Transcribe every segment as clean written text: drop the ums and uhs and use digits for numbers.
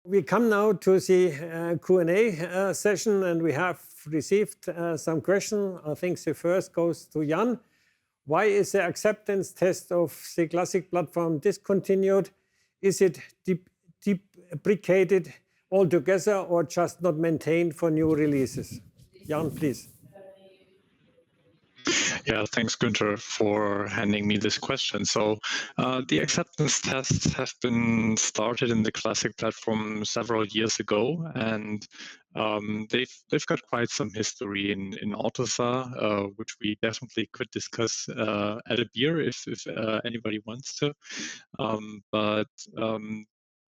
We come now to the Q&A session, and we have received some questions. I think the first goes to Jan. Why is the acceptance test of the classic platform discontinued? Is it deprecated altogether or just not maintained for new releases? Jan, please. Yeah, thanks, Günther, for handing me this question. So the acceptance tests have been started in the classic platform several years ago, and they've got quite some history in AUTOSAR, which we definitely could discuss at a beer if anybody wants to. But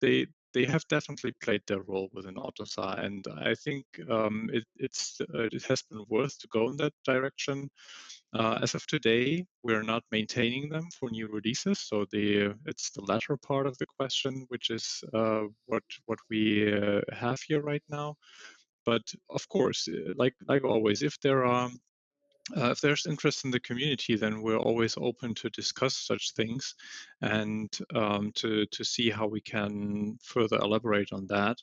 they have definitely played their role within AUTOSAR, and I think it has been worth to go in that direction. As of today, we're not maintaining them for new releases, so it's the latter part of the question, which is what we have here right now. But of course, like always, if there's interest in the community, then we're always open to discuss such things and to see how we can further elaborate on that.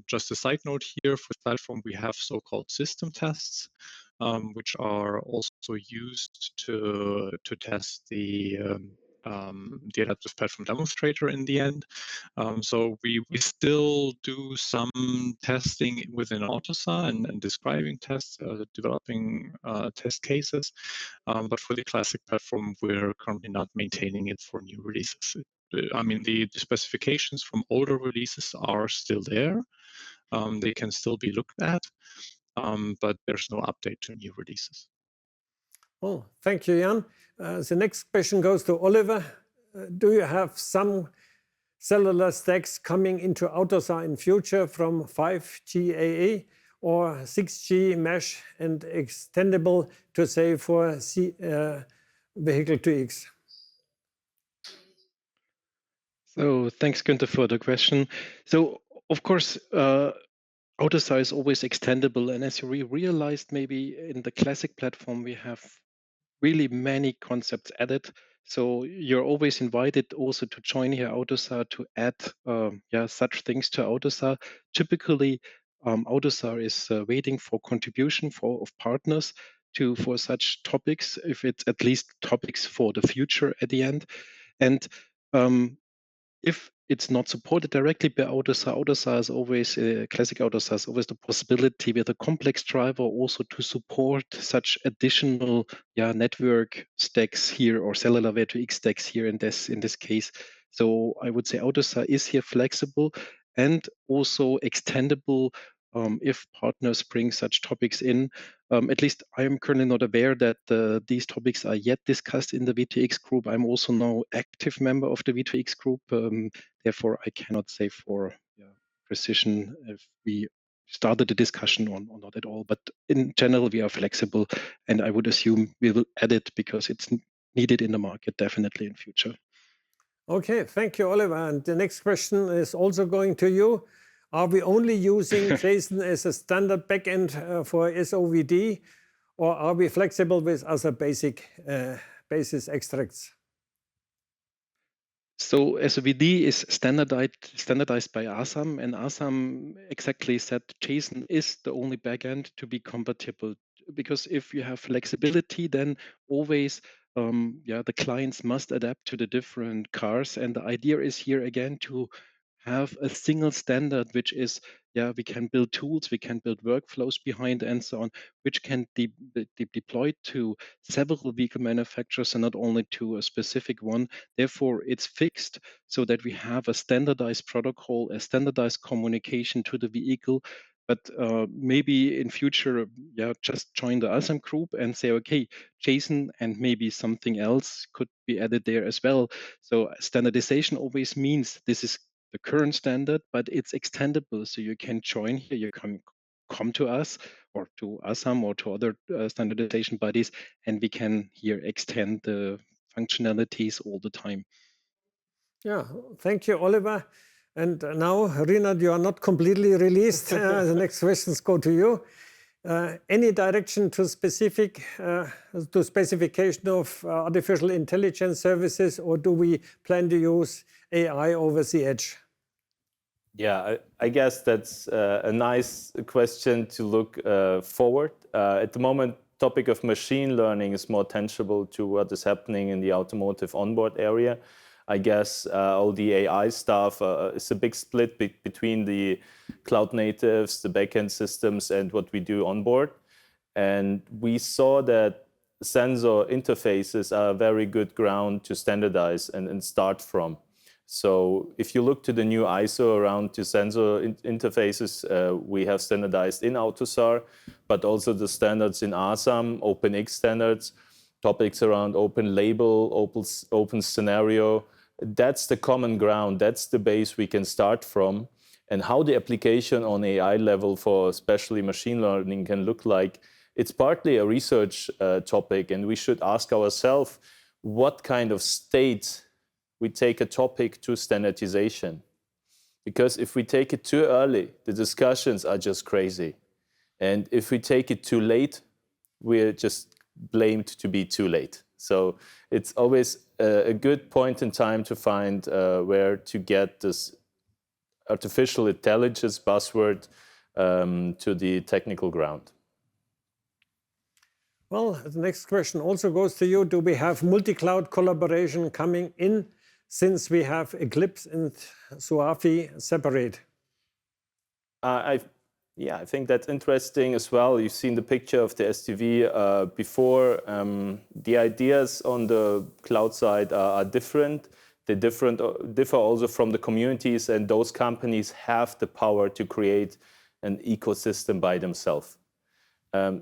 Just a side note here, for the platform, we have so-called system tests, which are also used to test the adaptive platform demonstrator in the end. So we still do some testing within AUTOSAR and describing tests, developing test cases. But for the classic platform, we're currently not maintaining it for new releases. I mean, the specifications from older releases are still there. They can still be looked at, but there's no update to new releases. Oh, thank you, Jan. The next question goes to Oliver. Do you have some cellular stacks coming into AUTOSAR in future from 5G AA or 6G mesh and extendable to say for vehicle to X? So thanks, Günther, for the question. So of course, AUTOSAR is always extendable, and as you realized, maybe in the classic platform we have really many concepts added. So you're always invited also to join here AUTOSAR to add such things to AUTOSAR. Typically, AUTOSAR is waiting for contribution of partners for such topics, if it's at least topics for the future at the end. And if it's not supported directly by AUTOSAR, AUTOSAR is always, classic AUTOSAR is always the possibility with a complex driver also to support such additional network stacks here or cellular V2X stacks here in this case. So I would say AUTOSAR is here flexible and also extendable if partners bring such topics in. At least I am currently not aware that these topics are yet discussed in the V2X group. I'm also no active member of the V2X group. Therefore, I cannot say for precision if we started the discussion or not at all. But in general, we are flexible, and I would assume we will add it because it's needed in the market definitely in future. Okay, thank you, Oliver. And the next question is also going to you. Are we only using JSON as a standard backend for SOVD, or are we flexible with other basis extracts? So SOVD is standardized by ASAM, and ASAM exactly said JSON is the only backend to be compatible. Because if you have flexibility, then always the clients must adapt to the different cars. And the idea is here again to have a single standard, which is, we can build tools, we can build workflows behind and so on, which can be deployed to several vehicle manufacturers and not only to a specific one. Therefore, it's fixed so that we have a standardized protocol, a standardized communication to the vehicle. But maybe in future, just join the ASAM group and say, okay, JSON and maybe something else could be added there as well. So standardization always means this is the current standard, but it's extendable. So you can join here, you can come to us or to ASAM or to other standardization bodies, and we can here extend the functionalities all the time. Yeah, thank you, Oliver. And now, Rinat, you are not completely released. The next questions go to you. Any direction to specification of artificial intelligence services, or do we plan to use AI over the edge? Yeah, I guess that's a nice question to look forward. At the moment, topic of machine learning is more tangible to what is happening in the automotive onboard area. I guess all the AI stuff is a big split between the cloud natives, the backend systems, and what we do on board. And we saw that sensor interfaces are a very good ground to standardize and start from. So if you look to the new ISO around the sensor interfaces, we have standardized in AUTOSAR, but also the standards in ASAM, OpenX standards, topics around open label, open scenario. That's the common ground. That's the base we can start from. And how the application on AI level for especially machine learning can look like, it's partly a research topic, and we should ask ourselves what kind of state we take a topic to standardization. Because if we take it too early, the discussions are just crazy. And if we take it too late, we're just blamed to be too late. So it's always a good point in time to find where to get this artificial intelligence buzzword to the technical ground. Well, the next question also goes to you. Do we have multi-cloud collaboration coming in since we have Eclipse and SUAFI separate? I think that's interesting as well. You've seen the picture of the SDV before. The ideas on the cloud side are different. They differ also from the communities, and those companies have the power to create an ecosystem by themselves.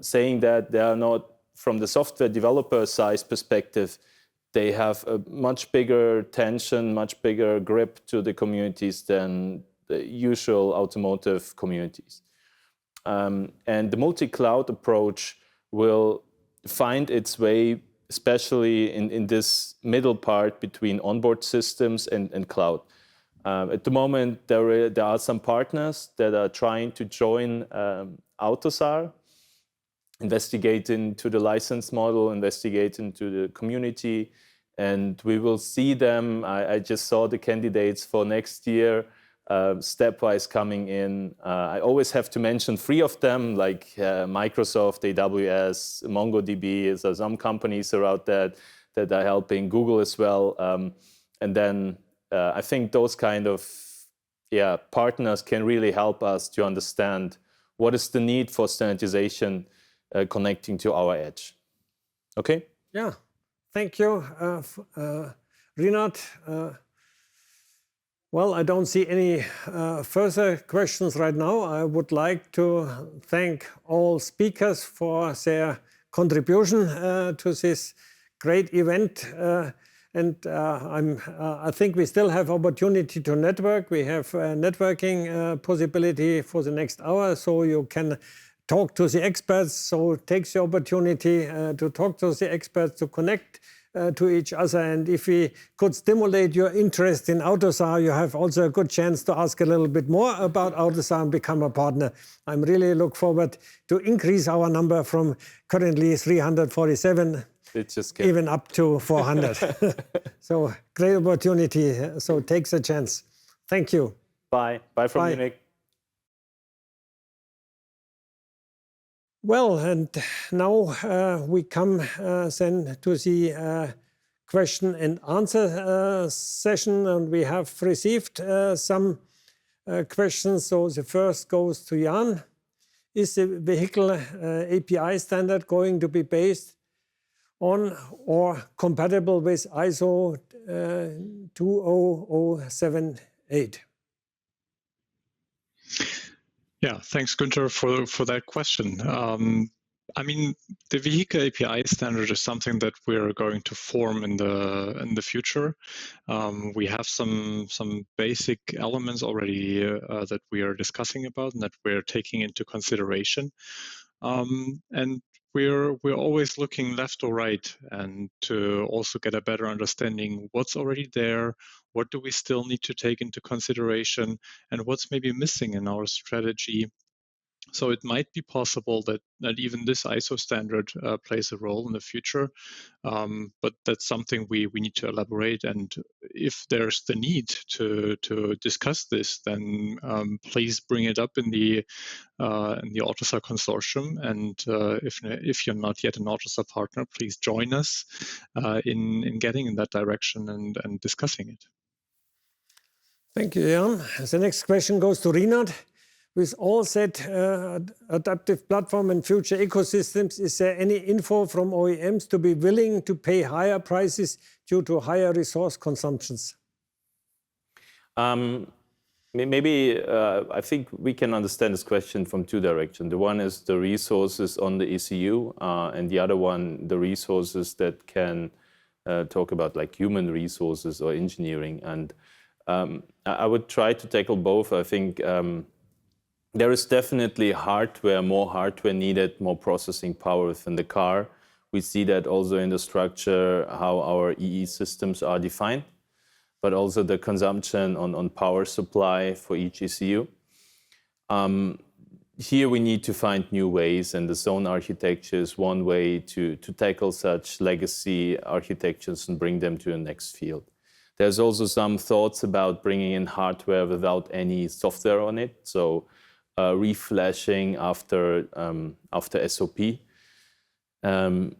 Saying that they are not, from the software developer size perspective, they have a much bigger tension, much bigger grip to the communities than the usual automotive communities. And the multi-cloud approach will find its way, especially in this middle part between onboard systems and cloud. At the moment, there are some partners that are trying to join AUTOSAR, investigate into the license model, investigate into the community, and we will see them. I just saw the candidates for next year, stepwise coming in. I always have to mention 3 of them, like Microsoft, AWS, MongoDB. So some companies are out there that are helping, Google as well. And then I think those kind of partners can really help us to understand what is the need for standardization connecting to our edge. Okay? Yeah, thank you, Rinat. Well, I don't see any further questions right now. I would like to thank all speakers for their contribution to this great event. And I think we still have opportunity to network. We have a networking possibility for the next hour, so you can talk to the experts. So take the opportunity to talk to the experts, to connect to each other. And if we could stimulate your interest in AUTOSAR, you have also a good chance to ask a little bit more about AUTOSAR and become a partner. I'm really look forward to increase our number from currently 347, even up to 400. So great opportunity. So take the chance. Thank you. Bye. Bye from Munich. Well, and now we come then to the question and answer session, and we have received some questions. So the first goes to Jan. Is the vehicle API standard going to be based on or compatible with ISO 20078? Yeah, thanks, Günther, for that question. I mean, the vehicle API standard is something that we're going to form in the future. We have some basic elements already that we are discussing about and that we're taking into consideration. And we're always looking left or right, and to also get a better understanding what's already there, what do we still need to take into consideration, and what's maybe missing in our strategy, So it might be possible that even this ISO standard plays a role in the future, but that's something we need to elaborate. And if there's the need to discuss this, then please bring it up in the AUTOSAR consortium. And if you're not yet an AUTOSAR partner, please join us in getting in that direction and discussing it. Thank you, Jan. The next question goes to Rinat. With all said adaptive platform and future ecosystems, is there any info from OEMs to be willing to pay higher prices due to higher resource consumptions? Maybe I think we can understand this question from two directions. The one is the resources on the ECU, and the other one, the resources that can talk about like human resources or engineering. And I would try to tackle both. I think there is definitely more hardware needed, more processing power within the car. We see that also in the structure, how our EE systems are defined, but also the consumption on power supply for each ECU. Here we need to find new ways, and the zone architecture is one way to tackle such legacy architectures and bring them to the next field. There's also some thoughts about bringing in hardware without any software on it, so reflashing after SOP. And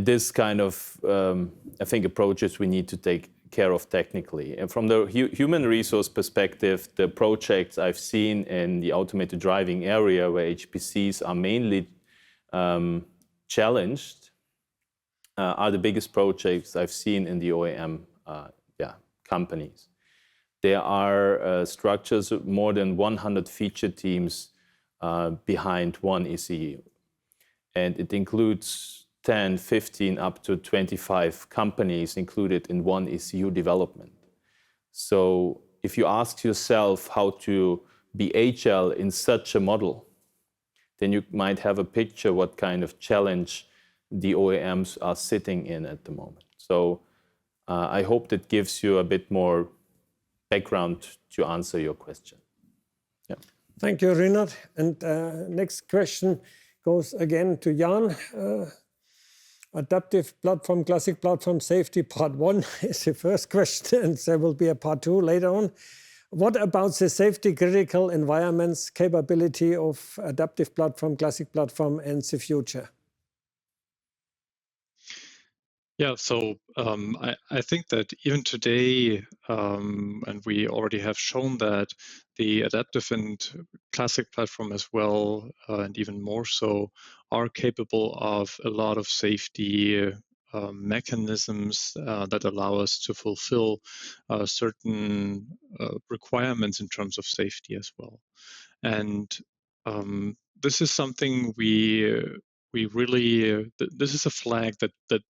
this kind of, I think, approaches we need to take care of technically. And from the human resource perspective, the projects I've seen in the automated driving area where HPCs are mainly challenged are the biggest projects I've seen in the OEM companies. There are structures of more than 100 feature teams behind one ECU. And it includes 10, 15, up to 25 companies included in one ECU development. So if you ask yourself how to be agile in such a model, then you might have a picture what kind of challenge the OEMs are sitting in at the moment. So I hope that gives you a bit more background to answer your question. Yeah. Thank you, Rinat. And next question goes again to Jan. Adaptive platform, classic platform safety, part 1 is the first question, and there will be a part 2 later on. What about the safety critical environments capability of adaptive platform, classic platform, and the future? Yeah, so I think that even today, and we already have shown that the adaptive and classic platform as well, and even more so, are capable of a lot of safety mechanisms that allow us to fulfill certain requirements in terms of safety as well. And this is something this is a flag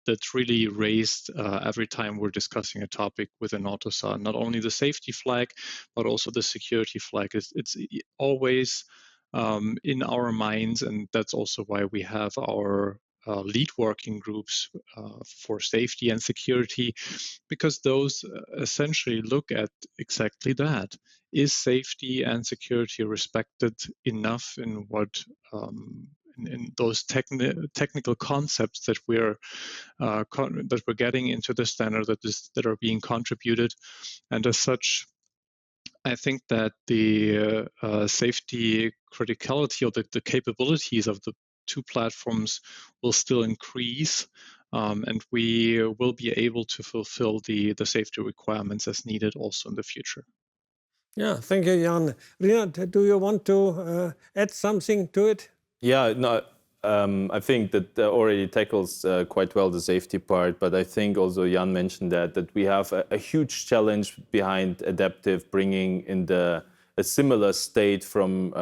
that's really raised every time we're discussing a topic within AUTOSAR. Not only the safety flag, but also the security flag. It's always in our minds, and that's also why we have our lead working groups for safety and security, because those essentially look at exactly that. Is safety and security respected enough in what in those technical concepts that we're getting into the standard that are being contributed, and as such, I think that the safety criticality or the capabilities of the two platforms will still increase, and we will be able to fulfill the safety requirements as needed also in the future. Yeah, thank you, Jan. Rinat, do you want to add something to it? Yeah, no, I think that already tackles quite well the safety part, but I think also Jan mentioned that we have a huge challenge behind adaptive, bringing in a similar state from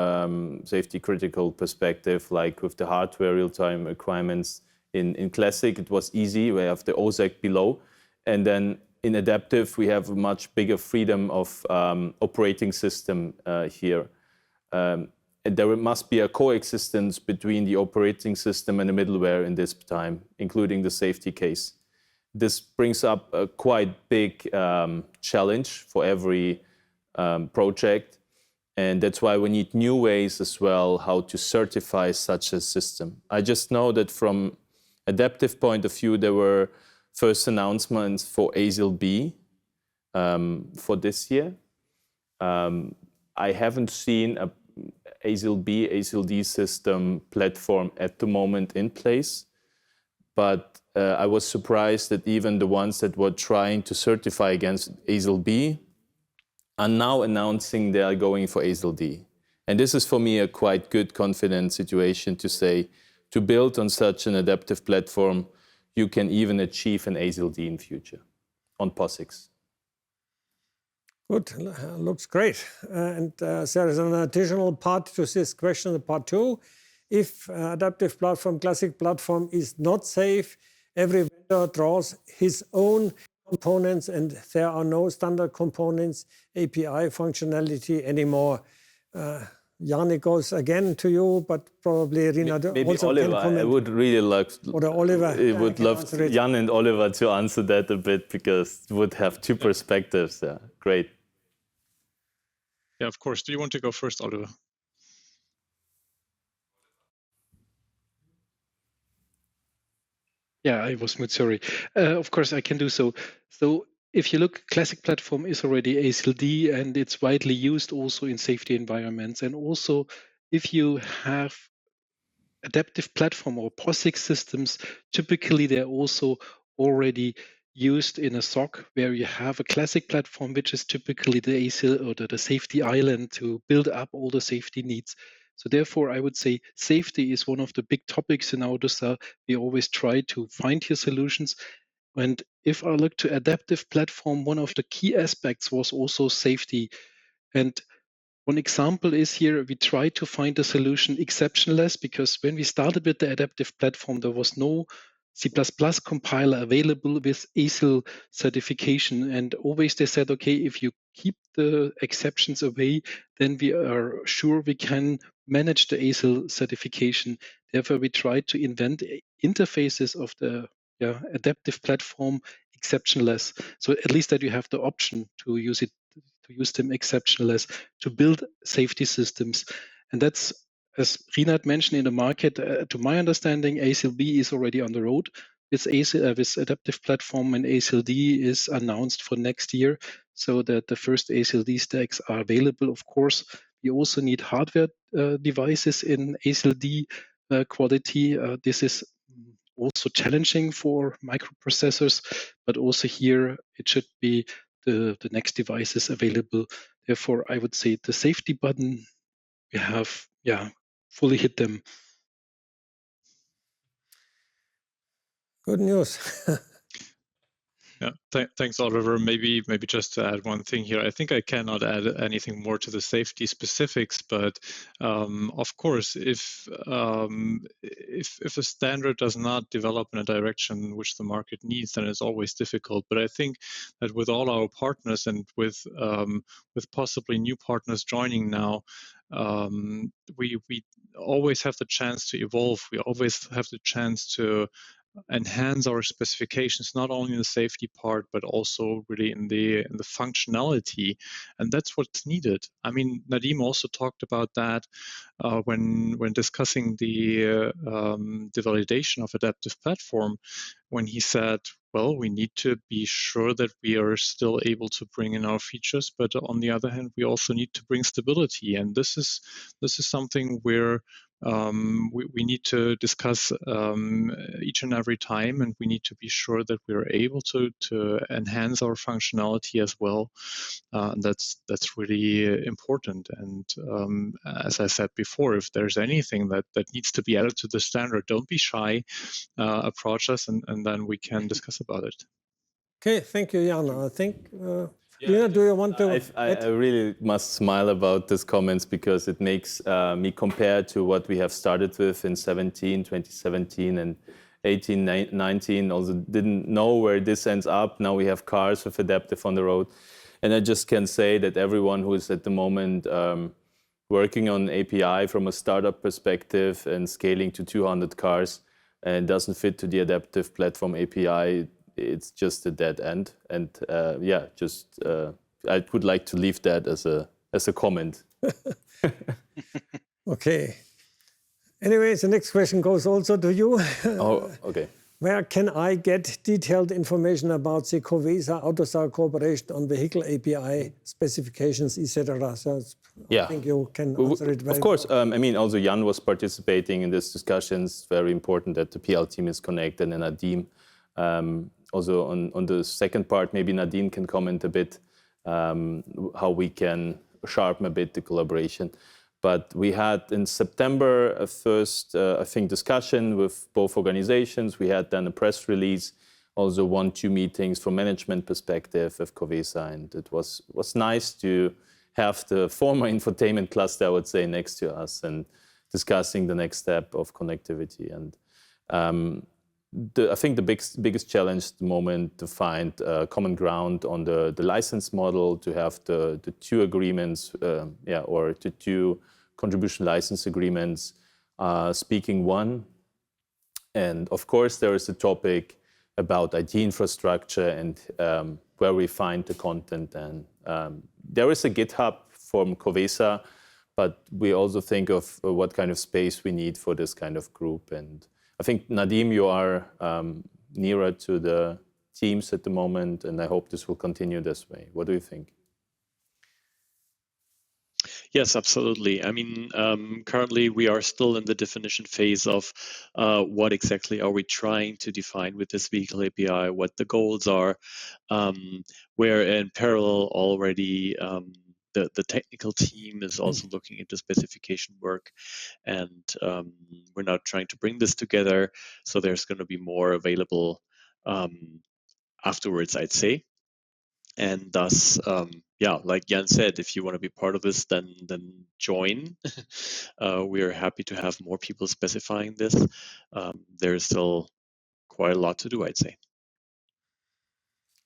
safety critical perspective, like with the hardware real-time requirements. In classic, it was easy. We have the OSAC below, and then in adaptive, we have a much bigger freedom of operating system here. And there must be a coexistence between the operating system and the middleware in this time, including the safety case. This brings up a quite big challenge for every project. And that's why we need new ways as well how to certify such a system. I just know that from adaptive point of view, there were first announcements for ASIL B for this year. I haven't seen a ASIL B, ASIL D system platform at the moment in place, but I was surprised that even the ones that were trying to certify against ASIL B are now announcing they are going for ASIL D. And this is for me a quite good confident situation to say, to build on such an adaptive platform, you can even achieve an ASIL D in future on POSIX. Good, looks great. And there is an additional part to this question, part 2. If adaptive platform, classic platform is not safe, every vendor draws his own components and there are no standard components, API functionality anymore. Jan, it goes again to you, but probably Rina maybe also Oliver, can comment. I would really like, Or Oliver, I would love Jan and Oliver to answer that a bit because it would have two perspectives. Yeah, great. Yeah, of course. Do you want to go first, Oliver? Yeah, I was mute, sorry. Of course, I can do so. So if you look, classic platform is already ASIL D and it's widely used also in safety environments. And also, if you have adaptive platform or POSIX systems, typically they're also already used in a SOC where you have a classic platform, which is typically the ASIL or the safety island to build up all the safety needs. So therefore, I would say safety is one of the big topics in AUTOSAR. We always try to find here solutions. And if I look to adaptive platform, one of the key aspects was also safety. And one example is here, we try to find a solution exceptionless because when we started with the adaptive platform, there was no C++ compiler available with ASIL certification. And always they said, okay, if you keep the exceptions away, then we are sure we can manage the ASIL certification. Therefore, we try to invent interfaces of the adaptive platform exceptionless. So at least that you have the option to use it, to use them exceptionless, to build safety systems. And that's, as Rinat mentioned, in the market, to my understanding, ASIL B is already on the road with adaptive platform, and ASIL D is announced for next year, so that the first ASIL D stacks are available. Of course, we also need hardware devices in ASIL D quality. This is also challenging for microprocessors, but also here it should be the next devices available. Therefore, I would say the safety button, we have fully hit them. Good news. Yeah, thanks, Oliver. Maybe just to add one thing here. I think I cannot add anything more to the safety specifics, but of course, if a standard does not develop in a direction which the market needs, then it's always difficult. But I think that with all our partners and with possibly new partners joining now, we always have the chance to evolve. We always have the chance to enhance our specifications, not only in the safety part, but also really in the functionality, and that's what's needed. I mean, Nadim also talked about that when discussing the validation of adaptive platform, when he said, well, we need to be sure that we are still able to bring in our features, but on the other hand, we also need to bring stability, and this is something where we need to discuss each and every time, and we need to be sure that we are able to enhance our functionality as well. That's really important. And as I said before, if there's anything that needs to be added to the standard, don't be shy. Approach us, and then we can discuss about it. Okay, thank you, Jan. I think, Lina, do you want to? I really must smile about these comments because it makes me compare to what we have started with in 2017 and 18, 19. Also didn't know where this ends up. Now we have cars with adaptive on the road. And I just can say that everyone who is at the moment working on API from a startup perspective and scaling to 200 cars and doesn't fit to the adaptive platform API, it's just a dead end. And I would like to leave that as a comment. Okay. Anyways, the next question goes also to you. Oh, okay. Where can I get detailed information about the Covesa AUTOSAR cooperation on vehicle API specifications, etc.? So Yeah. I think you can answer it very Of course, well. I mean, also Jan was participating in these discussions. Very important that the PL team is connected, and Nadim. Also on the second part, maybe Nadine can comment a bit how we can sharpen a bit the collaboration. But we had in September a first, I think, discussion with both organizations. We had then a press release, also 1-2 meetings from management perspective with Covesa, and it was nice to have the former infotainment cluster, I would say, next to us and discussing the next step of connectivity. And I think the biggest challenge at the moment to find common ground on the license model, to have the 2 agreements, or the 2 contribution license agreements speaking one. And of course, there is a topic about IT infrastructure and where we find the content. And there is a GitHub from Covesa, but we also think of what kind of space we need for this kind of group. And I think, Nadim, you are nearer to the teams at the moment, and I hope this will continue this way. What do you think? Yes, absolutely. I mean, currently we are still in the definition phase of what exactly are we trying to define with this vehicle API, what the goals are. Where in parallel already the technical team is also looking into specification work, and we're now trying to bring this together. So there's going to be more available afterwards, I'd say. And thus, like Jan said, if you want to be part of this, then join. We are happy to have more people specifying this. There's still quite a lot to do, I'd say.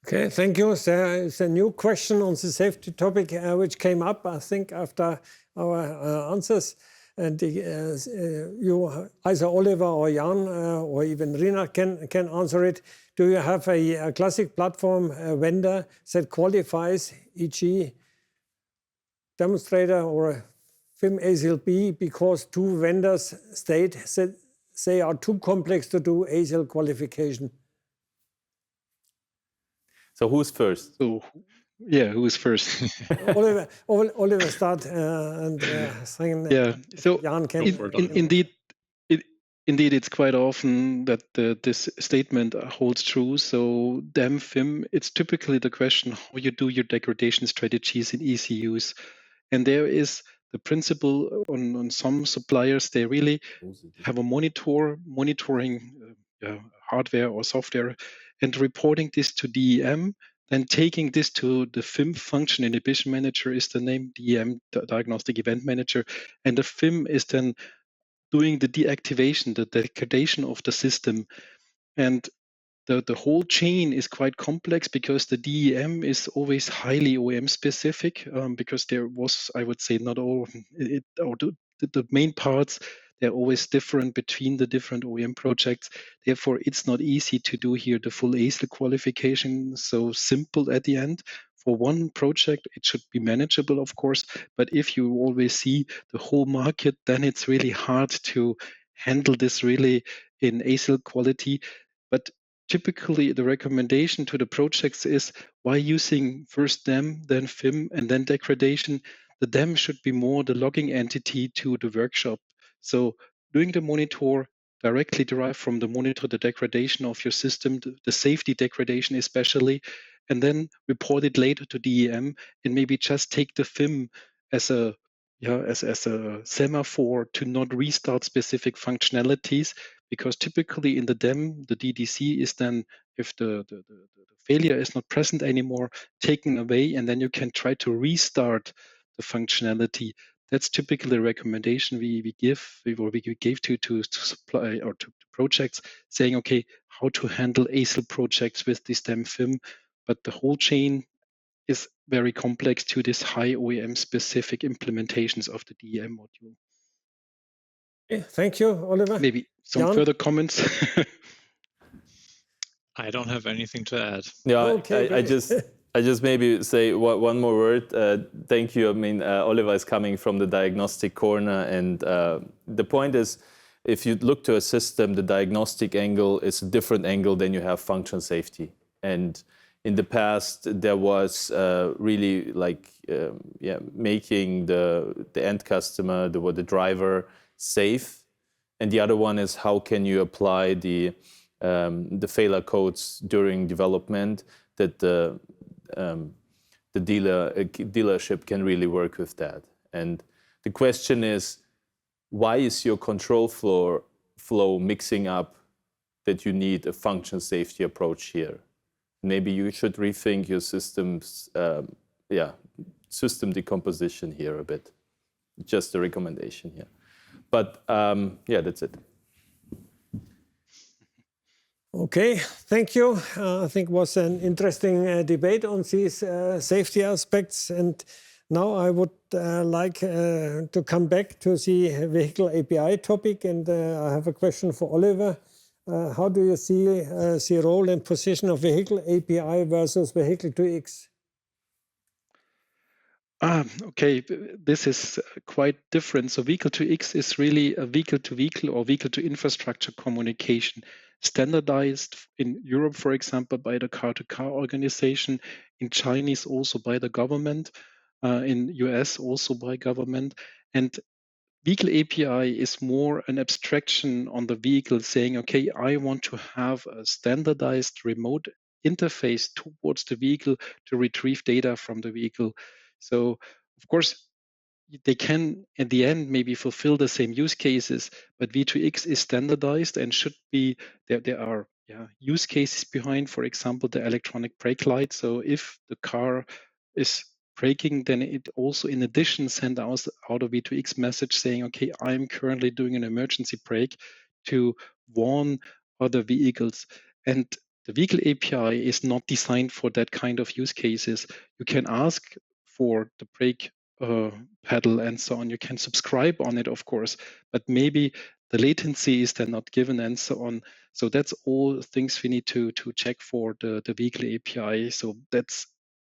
Okay, thank you. There is a new question on the safety topic which came up, I think, after our answers. And you, either Oliver or Jan or even Rina can answer it. Do you have a classic platform vendor that qualifies, e.g. demonstrator or a FIM ASIL B, because 2 vendors state that they are too complex to do ASIL qualification? So who's first? So, yeah, who's first? Oliver start and Yeah. So Jan can. Indeed, it's quite often that this statement holds true. So DEM FIM, it's typically the question how you do your degradation strategies in ECUs. And there is the principle on some suppliers, they really have a monitoring hardware or software and reporting this to DEM, then taking this to the FIM function inhibition manager is the name, DEM diagnostic event manager, and the FIM is then doing the deactivation, the degradation of the system. And the whole chain is quite complex because the DEM is always highly OEM specific, because there was, I would say, not all, the main parts, they're always different between the different OEM projects. Therefore, it's not easy to do here the full ASIL qualification so simple at the end. For one project, it should be manageable, of course, but if you always see the whole market, then it's really hard to handle this really in ASIL quality. But typically, the recommendation to the projects is why using first DEM, then FIM, and then degradation. The DEM should be more the logging entity to the workshop. So doing the monitor directly derived from the monitor, the degradation of your system, the safety degradation especially, and then report it later to DEM and maybe just take the FIM as a semaphore to not restart specific functionalities, because typically in the DEM, the DDC is then, if the failure is not present anymore, taken away, and then you can try to restart the functionality. That's typically a recommendation we gave to supply or to projects, saying, okay, how to handle ASIL projects with this DEM FIM, but the whole chain is very complex to this high OEM specific implementations of the DEM module. Okay, thank you, Oliver. Maybe some Jan? further comments. I don't have anything to add. Yeah, Okay, I just I just maybe say one more word. Thank you. I mean, Oliver is coming from the diagnostic corner, and the point is, if you look to a system, the diagnostic angle is a different angle than you have function safety. And in the past, there was really like making the end customer, the driver, safe, and the other one is how can you apply the failure codes during development that the dealership can really work with that. And the question is, why is your control flow mixing up that you need a function safety approach here? Maybe you should rethink your system's system decomposition here a bit. Just a recommendation here. But that's it. Okay, thank you. I think it was an interesting debate on these safety aspects. And now I would like to come back to the vehicle API topic. And I have a question for Oliver. How do you see the role and position of vehicle API versus vehicle to X? Okay, this is quite different. So vehicle to X is really a vehicle to vehicle or vehicle to infrastructure communication, standardized in Europe, for example, by the car-to-car organization, in Chinese also by the government, in US also by government. And vehicle API is more an abstraction on the vehicle saying, okay, I want to have a standardized remote interface towards the vehicle to retrieve data from the vehicle. So, of course, they can, at the end, maybe fulfill the same use cases, but V2X is standardized and should be, there are use cases behind, for example, the electronic brake light. So if the car is braking, then it also, in addition, send out a V2X message saying, okay, I'm currently doing an emergency brake to warn other vehicles. And the vehicle API is not designed for that kind of use cases. You can ask for the brake pedal and so on. You can subscribe on it, of course, but maybe the latency is then not given and so on. So that's all things we need to check for the vehicle API. So that's,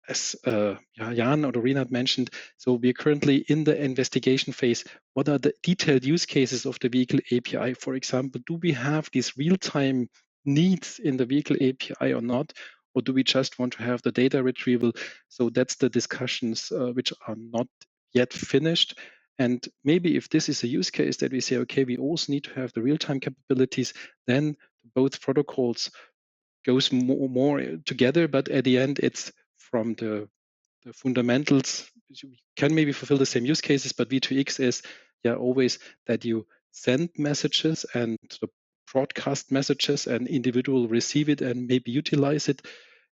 as Jan or Renat mentioned, so we're currently in the investigation phase. What are the detailed use cases of the vehicle API? For example, do we have these real-time needs in the vehicle API or not? Or do we just want to have the data retrieval? So that's the discussions which are not yet finished. And maybe if this is a use case that we say, okay, we also need to have the real-time capabilities, then both protocols goes more together, but at the end, it's from the fundamentals. You can maybe fulfill the same use cases, but V2X is always that you send messages and broadcast messages and individual receive it and maybe utilize it.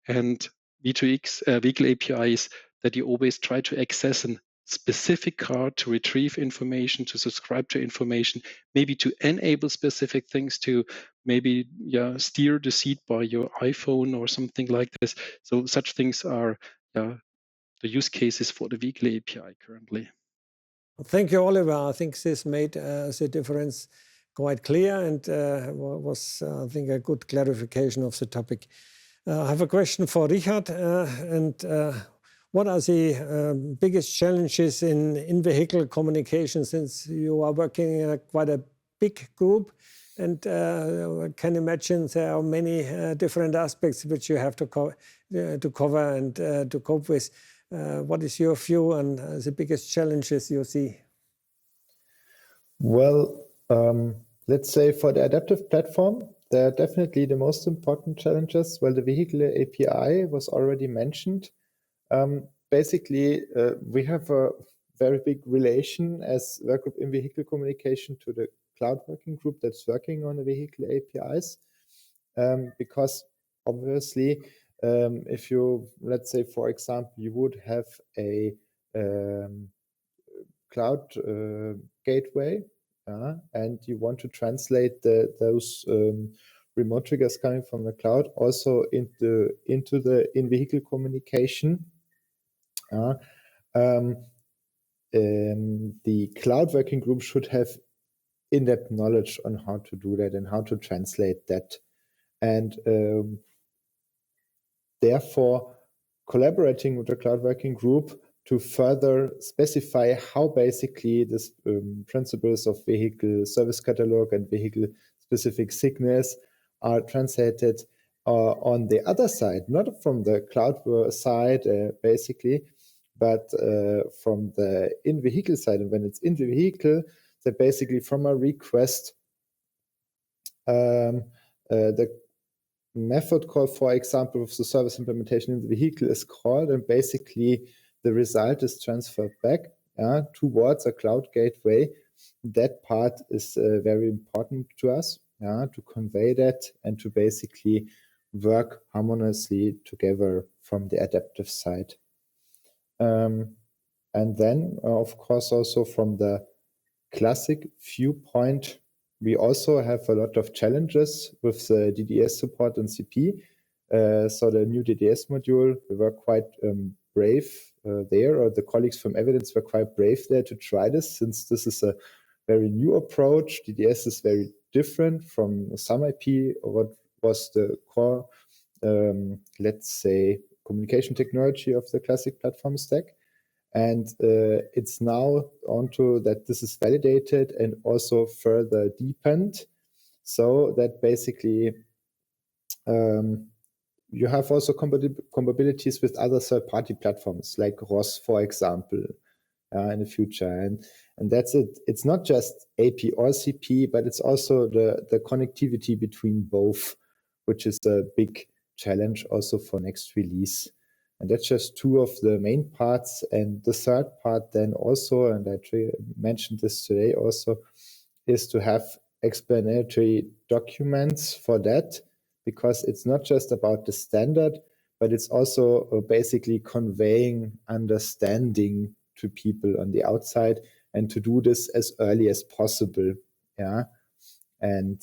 And V2X vehicle API is that you always try to access a specific car to retrieve information, to subscribe to information, maybe to enable specific things, to maybe steer the seat by your iPhone or something like this. So such things are the use cases for the vehicle API currently. Thank you, Oliver. I think this made the difference quite clear and was, I think, a good clarification of the topic. I have a question for Richard. What are the biggest challenges in in-vehicle communication, since you are working in quite a big group? And can imagine there are many different aspects which you have to cover and to cope with. What is your view on the biggest challenges you see? Well, let's say for the adaptive platform, there are definitely the most important challenges. Well, the vehicle API was already mentioned. Basically, we have a very big relation as work group in vehicle communication to the cloud working group that's working on the vehicle APIs. Because obviously, if you, let's say, for example, you would have a cloud gateway, and you want to translate those remote triggers coming from the cloud also into the in-vehicle communication. The cloud working group should have in-depth knowledge on how to do that and how to translate that. And therefore, collaborating with the cloud working group to further specify how basically this principles of vehicle service catalog and vehicle specific signals are translated on the other side, not from the cloud side basically, but from the in-vehicle side. And when it's in the vehicle, that basically from a request, the method call, for example, of the service implementation in the vehicle is called, and basically the result is transferred back towards a cloud gateway. That part is very important to us, to convey that and to basically work harmoniously together from the adaptive side. And then, of course, also from the classic viewpoint, we also have a lot of challenges with the DDS support in CP. So the new DDS module, we were quite brave there, or the colleagues from Evidence were quite brave there to try this, since this is a very new approach. DDS is very different from some IP, or what was the core, let's say, communication technology of the classic platform stack. And it's now onto that this is validated and also further deepened, so that basically you have also compatibilities with other third-party platforms like ROS, for example, in the future. And that's it. It's not just AP or CP, but it's also the connectivity between both, which is a big challenge also for next release. And that's just two of the main parts. And the third part then also, and I mentioned this today also, is to have explanatory documents for that, because it's not just about the standard, but it's also basically conveying understanding to people on the outside, and to do this as early as possible. And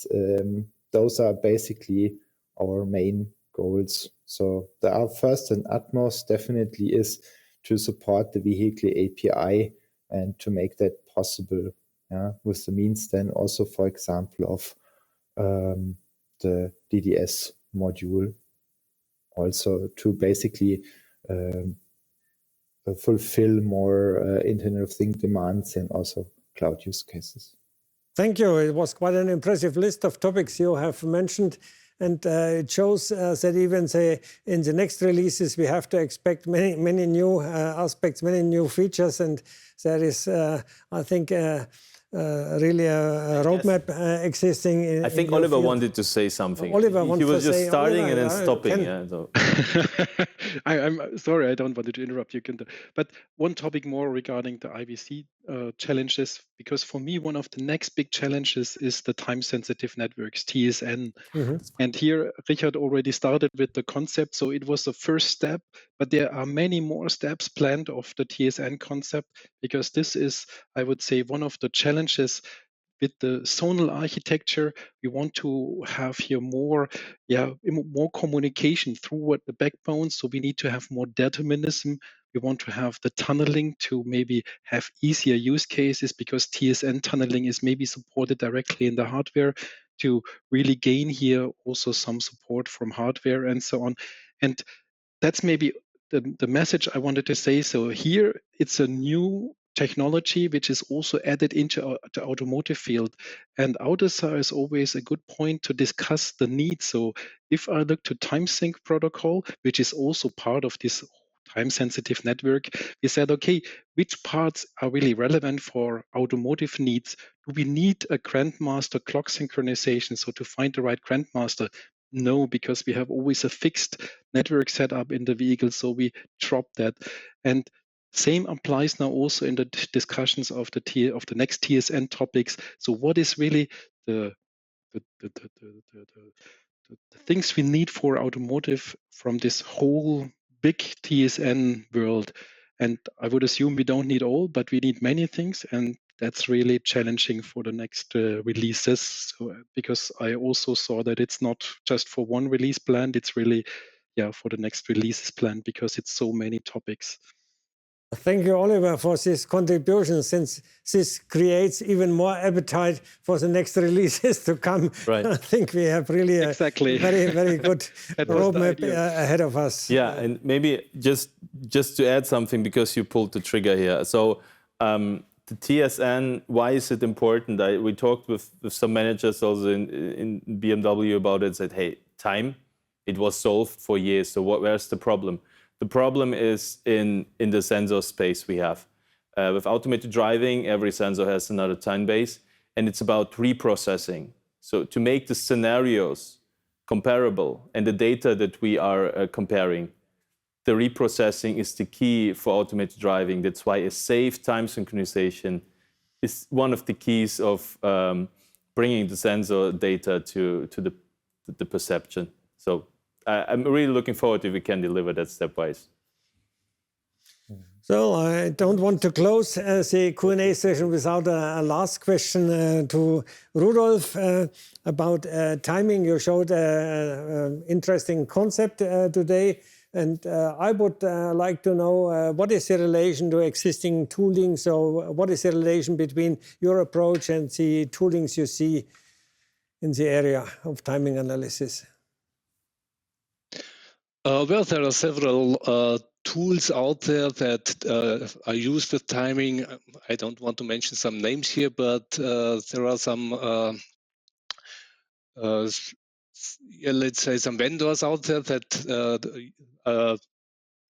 those are basically our main goals. So our first and utmost definitely is to support the vehicle API and to make that possible, with the means then also, for example, of the DDS module, also to basically fulfill more Internet of Things demands and also cloud use cases. Thank you. It was quite an impressive list of topics you have mentioned. And it shows that even say in the next releases we have to expect many new aspects, many new features, and there is, I think, really a roadmap existing. I think Oliver wanted to say something. Oliver he was just starting Oliver, and then stopping. So. I'm sorry, I don't want to interrupt you, Günther. But one topic more regarding the IVC challenges, because for me, one of the next big challenges is the time-sensitive networks, TSN. And here, Richard already started with the concept, so it was the first step, but there are many more steps planned of the TSN concept, because this is, I would say, one of the challenges with the zonal architecture. We want to have here more communication through the backbone, so we need to have more determinism. We want to have the tunneling to maybe have easier use cases, because TSN tunneling is maybe supported directly in the hardware, to really gain here also some support from hardware and so on. And that's maybe the message I wanted to say. So here it's a new technology which is also added into the automotive field. And AUTOSAR is always a good point to discuss the needs. So if I look to TimeSync protocol, which is also part of this time-sensitive network, we said, okay, which parts are really relevant for automotive needs? Do we need a grandmaster clock synchronization? So to find the right grandmaster? No, because we have always a fixed network setup in the vehicle, so we drop that. And same applies now also in the discussions of the next TSN topics. So what is really the things we need for automotive from this whole big TSN world? And I would assume we don't need all, but we need many things, and that's really challenging for the next releases. So, because I also saw that it's not just for one release planned, it's really for the next releases planned, because it's so many topics. Thank you, Oliver, for this contribution, since this creates even more appetite for the next releases to come. Right. I think we have really a Exactly. very, very good That was the roadmap idea. ahead of us. Yeah, and maybe just to add something, because you pulled the trigger here. So the TSN, why is it important? We talked with some managers also in BMW about it, said, hey, time, it was solved for years, so where's the problem? The problem is in the sensor space we have. With automated driving, every sensor has another time base, and it's about reprocessing. So to make the scenarios comparable and the data that we are comparing, the reprocessing is the key for automated driving. That's why a safe time synchronization is one of the keys of bringing the sensor data to the perception. So I'm really looking forward if we can deliver that stepwise. So I don't want to close the Q&A session without a last question to Rudolf about timing. You showed an interesting concept today. And I would like to know what is the relation to existing tooling? So what is the relation between your approach and the toolings you see in the area of timing analysis? Well, there are several tools out there that are used with timing. I don't want to mention some names here, but there are some, let's say, some vendors out there that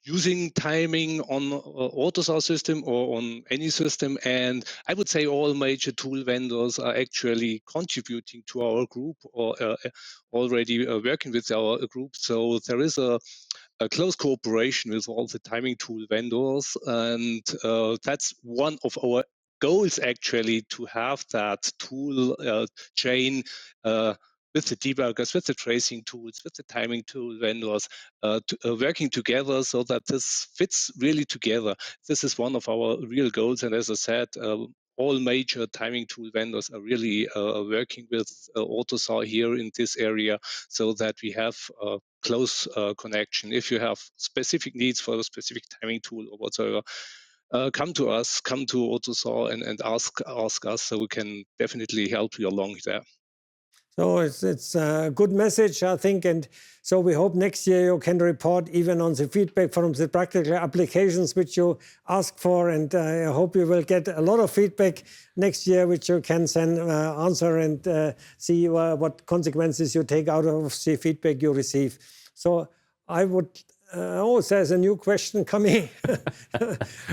using timing on AUTOSAR system or on any system. And I would say all major tool vendors are actually contributing to our group or already working with our group. So there is a close cooperation with all the timing tool vendors. And that's one of our goals, actually, to have that tool chain with the debuggers, with the tracing tools, with the timing tool vendors, working together so that this fits really together. This is one of our real goals. And as I said, all major timing tool vendors are really working with AUTOSAR here in this area so that we have a close connection. If you have specific needs for a specific timing tool or whatsoever, come to us, come to AUTOSAR and ask us, so we can definitely help you along there. So it's a good message, I think, and so we hope next year you can report even on the feedback from the practical applications which you ask for, and I hope you will get a lot of feedback next year which you can then answer and see what consequences you take out of the feedback you receive. So I would... oh, there's a new question coming.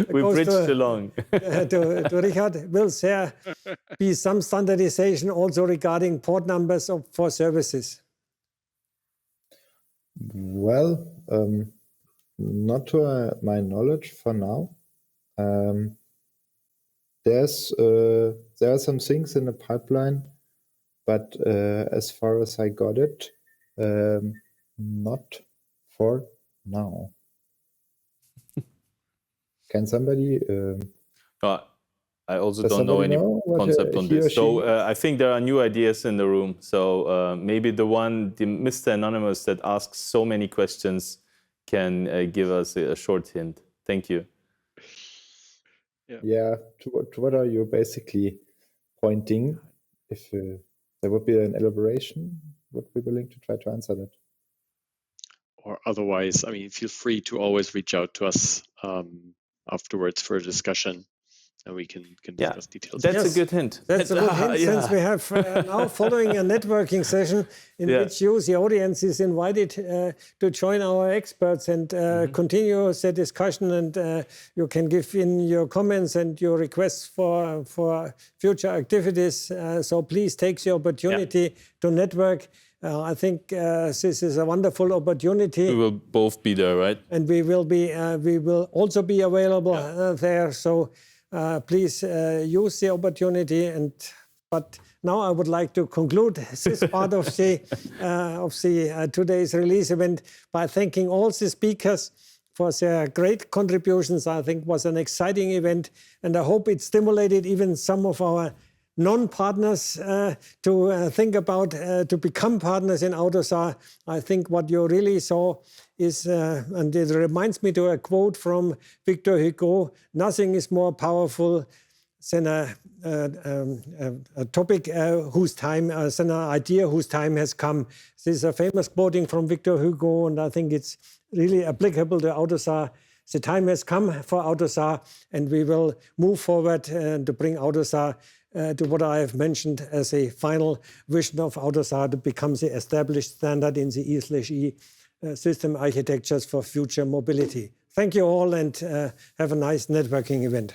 We bridged along. to Richard. Will there be some standardization also regarding port numbers for services? Well, not to my knowledge for now. There are some things in the pipeline, but as far as I got it, not for now. Can somebody? I also don't know any concept on this. So I think there are new ideas in the room. So maybe the Mr. Anonymous that asks so many questions can give us a short hint. Thank you. Yeah. To what are you basically pointing? If there would be an elaboration, would be willing to try to answer that. Or otherwise, I mean, feel free to always reach out to us afterwards for a discussion, and we can discuss details. That's a good hint. That's a good hint, since we have now following a networking session in which you, the audience, is invited to join our experts and continue the discussion, and you can give in your comments and your requests for future activities. So please take the opportunity to network. I think this is a wonderful opportunity. We will both be there, right? And we will also be available there. So please use the opportunity. But now I would like to conclude this part of the today's release event by thanking all the speakers for their great contributions. I think it was an exciting event, and I hope it stimulated even some of our non-partners to think about to become partners in AUTOSAR. I think what you really saw is, and it reminds me to a quote from Victor Hugo, nothing is more powerful than a topic whose time, than an idea whose time has come. This is a famous quoting from Victor Hugo, and I think it's really applicable to AUTOSAR. The time has come for AUTOSAR, and we will move forward to bring AUTOSAR to what I have mentioned as a final vision of AUTOSAR to become the established standard in the E/E system architectures for future mobility. Thank you all, and have a nice networking event.